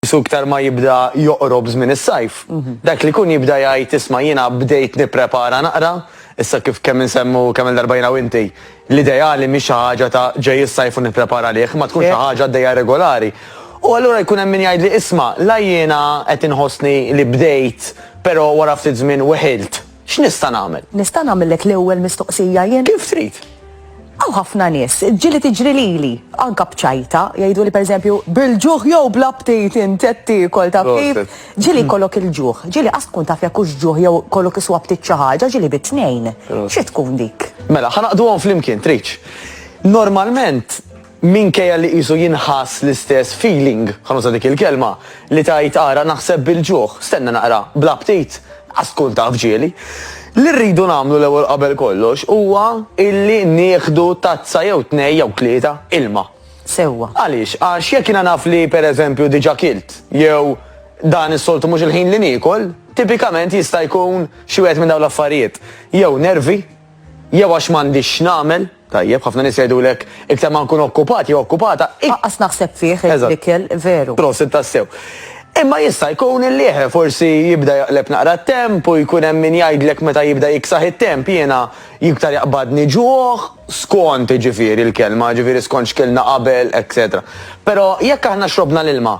Su iktar ma jibda joqrob żmien is-sajf. Dak li kun jibda jgħid isma' jiena bdejt nipprepara naqra, issa kif kemm insemmu kemm il-darba jiena u inti. L-ideali mhix xi ħaġa ta' ġej is-sajf u nipprepara lih, ma tkun xi ħaġa għaddejja regolari. U allura jkun hemm min jgħid li isma' la jiena qed inħossni li bdejt, però wara ftit żmien weħilt. X'nista' nagħmel? Nista' nagħmellek l-ewwel mistoqsija jien? Kif trid? Għaw ħafna nies, ġili tiġri lili, anka bċajta, jgħidu li pereżempju bil-ġuħ jew bla btejt intetti kol ta' kif, ġili kollok il-ġuħ, ġili qas tkun taf jekk hux ġuħ jew kollok iswa btit xi ħaġa, ġili bit-tnejn. Xi tkun dik? Mela, ħanaqduhom flimkien, tridx. Normalment minkejja li qisu jinħass l-istess feeling, ħanuża dik il-kelma, li tajt ara naħseb bil-ġuħ, stenna naqra bla btejt, qas tkun taf ġieli. Li rridu nagħmlu l-ewwel qabel kollox huwa illi nieħdu tazza jew tnej jew tlieta ilma. Sewwa. Għaliex? Għax jekk jiena naf li pereżempju diġà kilt jew dan is-soltu mhux il-ħin li niekol, tipikament jista' jkun xi wieħed minn dawn l-affarijiet. Jew nervi, jew għax m'għandix nagħmel, tajjeb ħafna nies jgħidulek iktar ma nkun okkupat jew okkupata. Qas naħseb fih il-ikel veru. Prosit tassew. Imma jista' jkun il-lieħe forsi jibda jaqleb naqra t-temp u jkun hemm min jgħidlek meta jibda jiksaħ it-temp jiena iktar jaqbadni ġuħ skont ġifieri l-kelma, ġifieri skont x'kelna qabel, etc. Però jekk aħna xrobna l-ilma,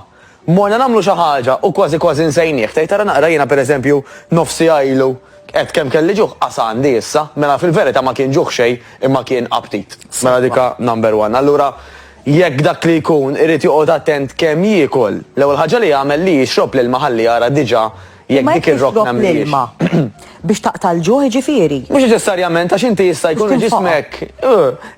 morna nagħmlu xi ħaġa u kważi nsejnieh, tgħid tara naqra jiena pereżempju nofsi għajlu qed kemm kelli ġuħ qas għandi issa, mela fil-verità ma kien ġuħ xejn imma kien aptit. Mela dika number one. Allura jekk dak li jkun irid joqgħod attent kemm jiekol. L-ewwel ħaġa li jagħmel li jixrob l-ilma ħalli jara diġà jekk dik ir-rokna mhijiex. Biex taqta' l-ġuħ ġifieri. Mhux neċessarjament għax inti jista' jkun ġismek.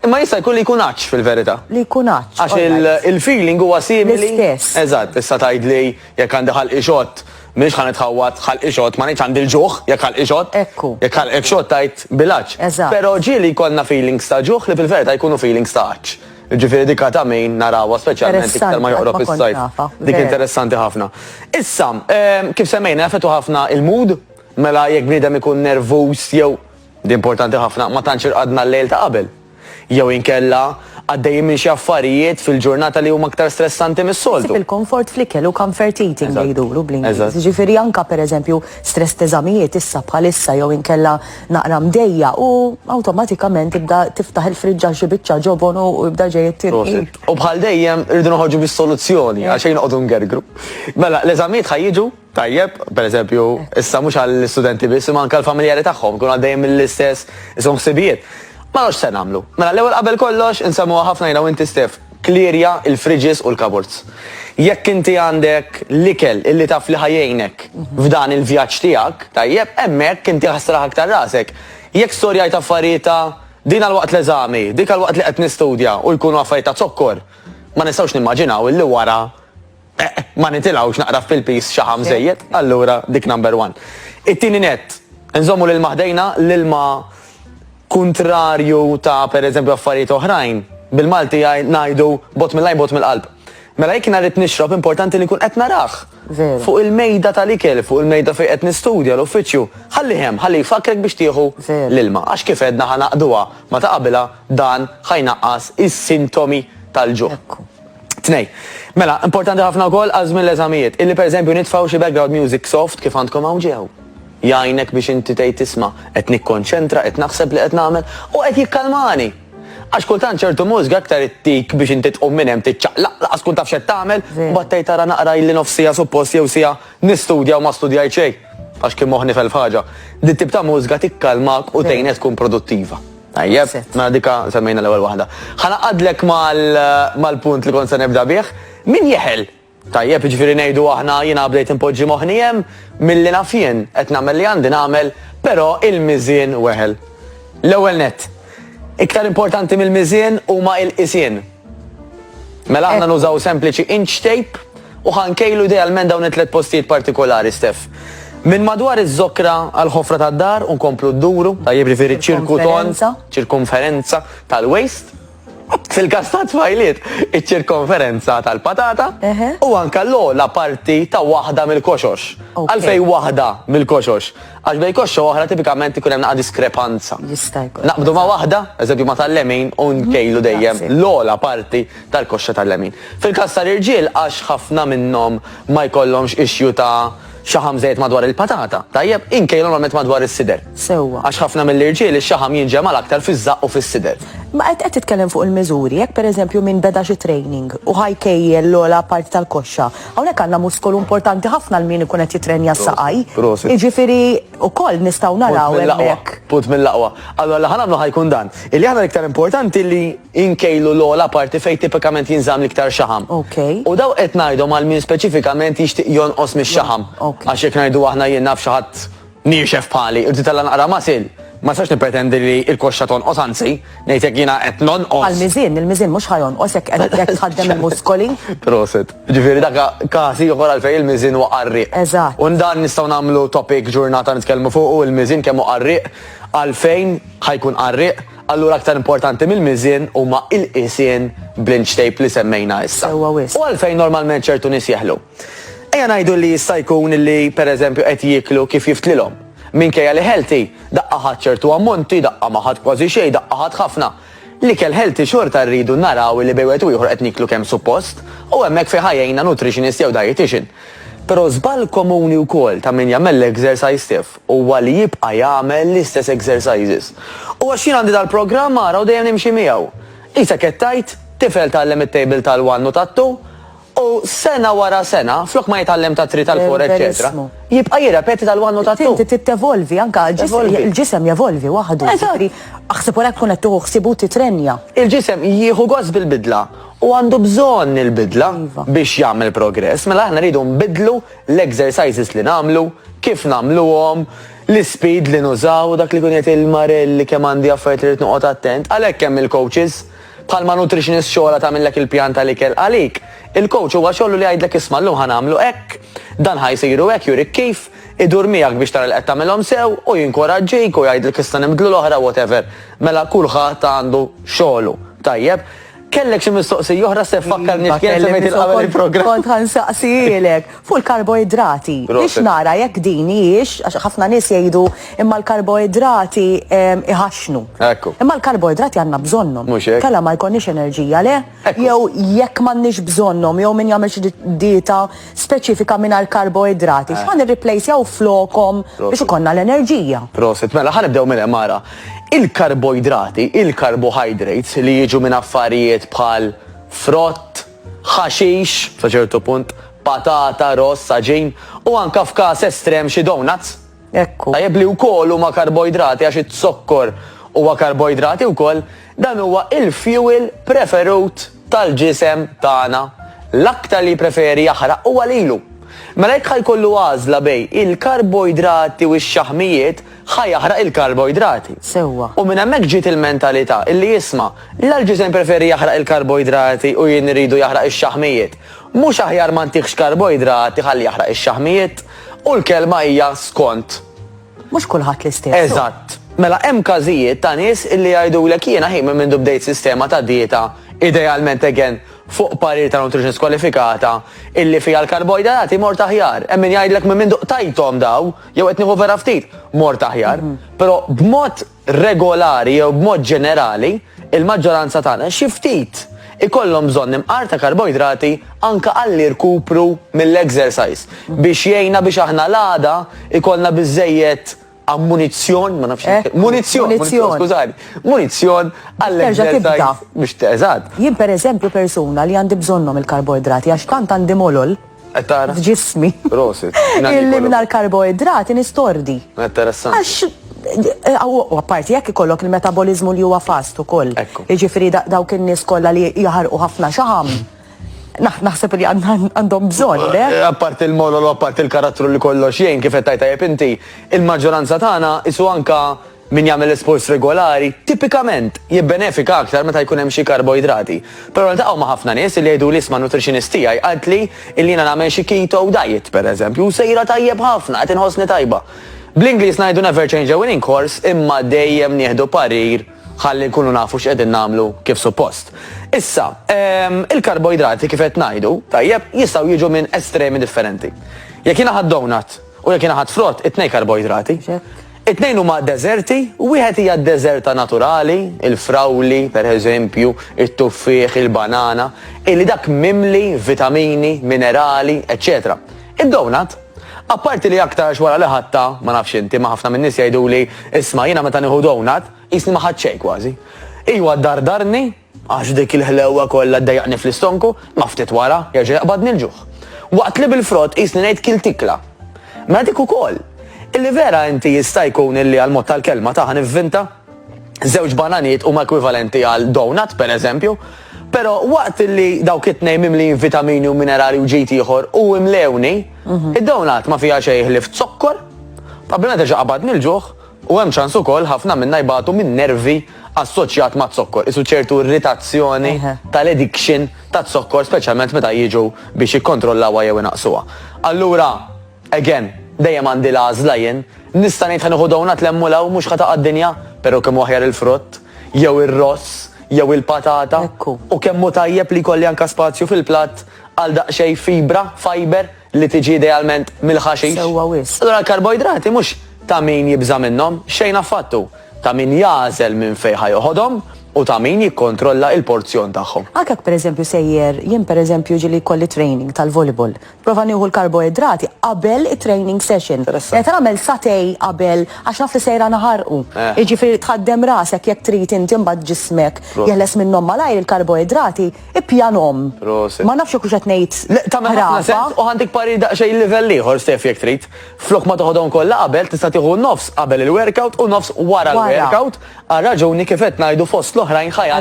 Imma jista' jkun li jkun aċċ fil-verità. Li jkun aċċ. Għax il-feeling huwa simili. L-istess. Eżatt, issa tgħidli jekk għandi ħalqi xott mhix ħanitħawwad ħalqi xott, ma ngħidx għandi l-ġuħ jekk ħalqi xott. Ekku. Jekk ħalqek xott tgħid bil-aċċ. Eżatt. Però ġieli jkollna feelings ta' ġuħ li fil-verità jkunu feelings ta' aċċ. Ġifieri dik ta' min narawha speċjalment iktar ma joqrob is-sajf. Dik interessanti ħafna. Issa, kif semmejna effettu ħafna il-mood, mela jekk bniedem ikun nervuż jew di importanti ħafna ma tantx irqadna l-lejl ta' qabel. Jew inkella għaddejjin minn xi affarijiet fil-ġurnata li huma aktar stressanti mis-soltu. Il-comfort fl-ikel u comfort eating li jduru bl-Ingliż. Ġifieri anke pereżempju stress teżamijiet issa bħalissa jew inkella naqra mdejja u awtomatikament tibda tiftaħ il-friġġa xi biċċa ġobon u jibda ġej it-tirqil. U bħal dejjem irridu noħorġu bis-soluzzjoni għax jinqogħdu ngergru. Mela l-eżamijiet ħajjiġu tajjeb, pereżempju, issa mhux għall-istudenti biss imma anke l-familjari tagħhom ikunu għaddejjem mill-istess ishom ħsibijiet. Ma nafx se nagħmlu. Mela l-ewwel qabel kollox insemmuha ħafna jiena u inti Stef, klirja il-friġis u l-kabords. Jekk inti għandek l-ikel illi taf li ħajjejnek f'dan il-vjaġġ tiegħek, tajjeb, hemmhekk inti ħassraħ aktar rasek. Jekk storjajt affarijiet din għal-waqt l-eżami, dik għal-waqt li qed nistudja u jkunu affarijiet ta' zokkor, ma nistgħux nimmaġinaw illi wara ma nitilgħux naqra fil-pis xi ħam żejjed, allura dik number one. It-tieni nett, nżommu lil maħdejna l-ilma kontrarju ta' pereżempju affarijiet oħrajn, bil-Malti ngħidu bot mill-lajn bot mill-qalb. Mela jekk narid nixrob importanti li nkun qed narah. Fuq il-mejda tal-ikel, fuq il-mejda fejn qed nistudja l-uffiċċju, ħalli hemm, ħalli jfakrek biex tieħu l-ilma. Għax kif għedna ħanaqduha ma ta' qabilha dan ħajnaqqas is-sintomi tal-ġuħ. Tnej. Mela, importanti ħafna wkoll għażmin l-eżamijiet, illi pereżempju nitfgħu xi background music soft kif għandkom hawn ġew. Jgħinek biex inti tgħid tisma' qed nikkonċentra, qed naħseb li qed nagħmel u qed jikkalmani. Għax kultant ċertu mużika aktar ittik biex inti tqum minn hemm tiċċaqlaq laqas kun taf x'qed tagħmel, mbagħad tgħid tara naqra illi nofsija suppost jew sija nistudja u ma studjajt xejn. Għax kien moħħni fil-ħaġa. Din tip ta' mużika tikkalmak u tgħinek tkun produttiva. Tajjeb, ma dika semmejna l-ewwel waħda. Ħanaqadlek mal-punt li kont se nibda bih, min jeħel? Tajjeb, ġifieri ngħidu aħna jiena bdejt impoġġi moħħni hemm milli naf jien qed nagħmel li għandi nagħmel, però il-miżien weħel. L-ewwel nett, iktar importanti mill-miżien huma l-qisien. Mela aħna nużaw sempliċi inch tape u ħankejlu idealment dawn it-tliet postijiet partikolari, Stef. Min madwar iż-żokra għal ħofra tad-dar u nkomplu dduru, tajjeb ġifieri ċirkuton, ċirkumferenza tal-waist, Fil-kas ta' tfajliet, iċ-ċirkonferenza tal-patata u anka l-ola parti ta' waħda mill-koxox. Għalfej waħda mill-koxox. Għax bej koxxa oħra tipikament ikun hemm naqa' diskrepanza. Naqbdu ma' waħda, eżempju ma' tal-lemin u nkejlu dejjem l-ola parti tal-koxxa tal-lemin. Fil-kas tal-irġiel għax ħafna minnhom ma jkollhomx ixju ta' xaħam żejt madwar il-patata. Tajjeb, inkejlu normalment madwar is-sider. Sewwa. Għax ħafna mill-irġiel ix-xaħam jinġemal aktar fiż-żaq u fis-sider. Ma qed titkellem fuq il-miżuri, jekk pereżempju min beda xi training u ħajkejjel l-ogħla parti tal-koxxa. Hawnhekk għandna muskolu importanti ħafna l min ikun qed jitrenja s-saqaj. Jiġifieri wkoll nistgħu naraw hemmhekk. Punt mill-aqwa. Allura li ħanamlu ħajkun dan. Illi aħna l-iktar importanti li inkejlu l-ogħla parti fejn tipikament jinżamm l-iktar xaħam. U daw qed ngħidhom għal min speċifikament jixtieq jonqos mix-xaħam. Għax jekk ngħidu aħna jien naf xi ħadd nirxef bħali, irrid tella naqra masil. Ma sax nipretendi li il-koxxa tonqos anzi, ngħid jekk jiena qed nonqos. Għall-miżien, il-miżien mhux ħajonqos jekk tħaddem il-muskoli. Proset. Ġifieri dak każi ieħor għalfejn il-miżien huwa qarriq. Eżatt. U dan nistgħu nagħmlu topic ġurnata nitkellmu fuq u l-miżien kemm hu qarriq għalfejn ħajkun qarriq. Allura aktar importanti mill-miżien huma il-qisien blinch tape li semmejna issa. U għalfejn normalment ċertu nies jeħlu. Ejja ngħidu li jista' jkun li pereżempju qed jieklu kif jiftlilhom. Minkejja li healthy, daqqa ħadd ċertu ammonti, daqqa ma ħadd kważi xejn, daqqa ħadd ħafna. L-ikel healthy xorta rridu naraw li bejwet u ieħor qed niklu kemm suppost u hemmhekk fi ħajjejna nutritionist jew dietitian. Però żball komuni wkoll ta' min jagħmel l-exercise stiff huwa li jibqa' jagħmel l-istess exercises. U għax jien għandi dal-programm ara u dejjem nimxi miegħu. Isek qed tajt tifel tgħallem it-table tal-1 u tat-2 u sena wara sena, flok ma jitgħallem ta' 3 tal-4, eċetera. Jibqa' jirrepeti tal-1 u tat-2. Inti titevolvi anke il-ġisem jevolvi waħdu. Aħseb wara tkun qed tuħu ħsibu titrenja. Il-ġisem jieħu gost bil-bidla u għandu bżonn il-bidla biex jagħmel progress. Mela aħna rridu nbidlu l-exercises li nagħmlu, kif nagħmluhom, l-speed li nużaw, dak li kun jgħid il-Marelli kemm għandi affarijiet li rid noqgħod attent, għalhekk hemm il-coaches bħalma nutritionist xogħla tagħmilek il-pjan tal-ikel għalik. Il-coach huwa xogħlu li jgħidlek isma' llum ħanagħmlu hekk, dan ħajsiru hekk jurik kif, idur miegħek biex tara li qed tagħmilhom sew u jinkoraġġik u jgħidlek issa nibdlu l-oħra whatever. Mela kulħadd għandu xogħlu. Tajjeb, kellek xi mistoqsija oħra se tfakkarni x'kien semmejt il-qabel il-programm. Kont ħansaqsilek fuq il-karboidrati. Biex nara jekk din hijiex għax ħafna nies jgħidu imma l-karboidrati iħaxnu. Imma l-karboidrati għandna bżonnhom. Kellha ma jkollniex enerġija le? Jew jekk m'għandniex bżonnhom jew min jagħmel xi dieta speċifika mingħajr karboidrati. X'ħan irreplacejaw flokhom biex ikollna l-enerġija. Proset, mela ħanibdew minn hemm ara. Il-karboidrati, il-carbohydrates li jiġu minn affarijiet bħal frott, ħaxix, sa ċertu punt, patata, ross, saġin u anka f'każ estrem xi donuts. Tajjeb li wkoll huma karboidrati għax it-sokkor huwa karboidrati wkoll, dan huwa il-fuel preferut tal-ġisem tagħna. L-aktar li preferi jaħraq huwa lilu. Mela jekk ħajkollu għażla bej il-karboidrati u x-xaħmijiet ħajjaħraq il-karboidrati. Sewwa. U minn hemmhekk ġiet il-mentalità illi jisma' l-ġisem preferi jaħraq il-karboidrati u jien iridu jaħraq ix-xaħmijiet. Mhux aħjar ma ntiħx karboidrati ħalli jaħraq ix-xaħmijiet u l-kelma hija skont. Mhux kulħadd l-istess. Eżatt. Mela hemm każijiet ta' nies illi jgħidulek jiena ħin minn bdejt sistema ta' dieta idealment again fuq parir ta' nutritionist kwalifikata illi fija l-karboidrati mort aħjar. Hemm min jgħidlek minn mindu tajthom daw jew qed nieħu vera ftit mort aħjar. Però b'mod regolari jew b'mod ġenerali il-maġġoranza tagħna xi ftit ikollhom bżonn imqar ta' karboidrati anke għalli rkupru mill-exercise biex jgħinna biex aħna l-għada ikollna biżejjed ammunizzjon, ma nafx munizzjon, skużani, munizzjon għall-exercise biex teżad. Jien pereżempju persuna li għandi bżonnhom il-karboidrati għax tant għandi molol f'ġismi. Prosit. Illi mingħajr karboidrati nistordi. Interessant. U apparti jekk ikollok il-metabolizmu li huwa fast ukoll. Jiġifieri dawk in-nies kollha li jaħarqu ħafna xaħam. Naħseb li għandhom bżonn, le? Apparti il-molol u apparti il-karattru li kollox jgħin kif qed tajjeb inti, il-maġġoranza tagħna isu anka min jagħmel sports regolari, tipikament jibbenefika aktar meta jkun hemm xi karboidrati. Però ntaqgħu ma' ħafna nies li jgħidu li isma' nutritionist tiegħi qalt li jiena nagħmel xi keto diet pereżempju u sejra tajjeb ħafna qed inħossni tajba. Bl-Ingliż ngħidu never change a winning course imma dejjem nieħdu parir ħalli nkunu nafu x'qegħdin nagħmlu kif suppost. Issa, il-karboidrati kif qed ngħidu, tajjeb, jistgħu jiġu minn estremi differenti. Jekk jiena ħadd donut u jekk jiena ħadd frott, it-tnejn karboidrati. It-tnejn huma deżerti, u wieħed hija deżerta naturali, il-frawli, pereżempju, it-tuffieħ, il-banana, illi dak mimli, vitamini, minerali, eccetera. Id-donut, apparti li aktar xwara li ħatta, ma nafx inti, ma ħafna minn nies jgħidu li isma' jiena meta nieħu donut, isni ma ħadd xejn kważi. Iwa dardarni, għax dik il-ħlewwa kollha ddejjaqni fl-istonku, ma ftit wara jerġa' jaqbadni l-ġuħ. Waqt li bil-frott isni ngħid kil tikla. Ma dik ukoll. Illi vera inti jista' jkun illi għal-mod tal-kelma taħ nivvinta żewġ bananijiet huma ekwivalenti għal donut pereżempju, però waqt illi dawk it-tnejn mimlin vitamini u minerali u ġid ieħor u imlewni, id-donut ma fiha xejn ħlief zokkor, probabbilment terġa' qabadni l-ġuħ u hemm ċans ukoll ħafna minnha jbagħtu minn nervi assoċjat ma' zokkor, isu ċertu irritazzjoni tal-addiction tat-zokkor, speċjalment meta jiġu biex jikkontrollawha jew inaqsuha. Allura, again, dejjem għandi l-għażla jien, nista' ngħid ħanieħu donut l-emmulaw mhux ħataqa' d-dinja, però kemm aħjar il-frott, jew ir-ross, jew il-patata, u kemm hu tajjeb li jkolli anke spazju fil-platt għal daqsxejn fibra, fiber li tiġi idealment mill-ħaxix. Allura l-karboidrati mhux ta' min jibża minnhom, xejn affattu, ta' min jażel minn fejn ħajoħodhom u ta' min jikkontrolla il-porzjon tagħhom. Anke pereżempju sejjer, jien pereżempju ġili kolli training tal-volleyball. Prova nieħu l-karboidrati qabel it-training session. Qed nagħmel satej qabel għax naf li sejra naħarqu. Jiġifieri tħaddem rasek jekk trid inti mbagħad ġismek jeħles minnhom malajr il-karboidrati ippjanhom. Ma nafx hekk qed ngħid. Tagħmel ħafna sens u għandek pari daqsxejn livell ieħor Stef jekk trid. Flok ma toħodhom kollha qabel tista' tieħu nofs qabel il-workout u nofs wara l-workout għal raġuni kif qed ngħidu fost l-oħrajn ħajja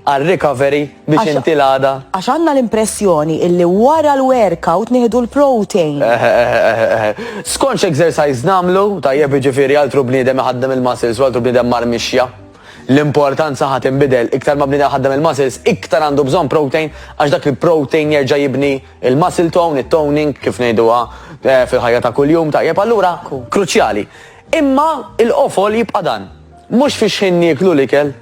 għal-recovery biex inti l-għada. Għax għandna l-impressjoni illi wara l-workout nieħdu l-protein. Skonx exercise namlu, tajjeb ġifieri altru bniedem iħaddem il-muscles u altru bniedem mar mixja. L-importanza ħadd inbidel, iktar ma bniedem ħaddem il-muscles, iktar għandu bżonn protein għax dak il-protein jerġa' jibni il-muscle tone, it-toning kif ngħiduha fil-ħajja ta' kuljum, tajjeb allura kruċjali. Imma il-qofol jibqa' dan. Mhux fiex ħin nieklu l-ikel,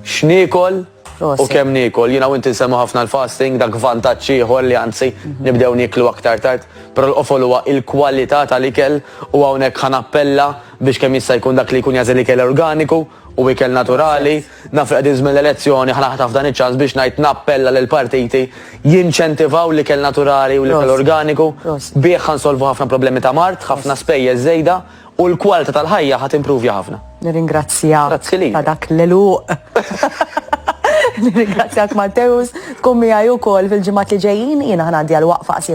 x'niekol u kemm niekol. Jiena u inti nsemmu ħafna l-fasting, dak vantaġġ ieħor li anzi nibdew nieklu aktar tard, però l-qofol huwa il-kwalità tal-ikel u hawnhekk ħanappella biex kemm jista' jkun dak li jkun jażel ikel organiku u ikel naturali. Naf qegħdin żmien l-elezzjoni ħanaħtaf dan iċ-ċans biex ngħid nappella lil partiti jinċentivaw l-ikel naturali u l-ikel organiku bih ħansolvu ħafna problemi ta' mart, ħafna spejjeż żejda u l-kwalità tal-ħajja ħadd improvja ħafna. Nirringrazzjak ta' dak l-eluq. Nirringrazzjak Matteus, tkun miegħi wkoll fil-ġimgħat li ġejjin, jiena ħanaddi għal waqfa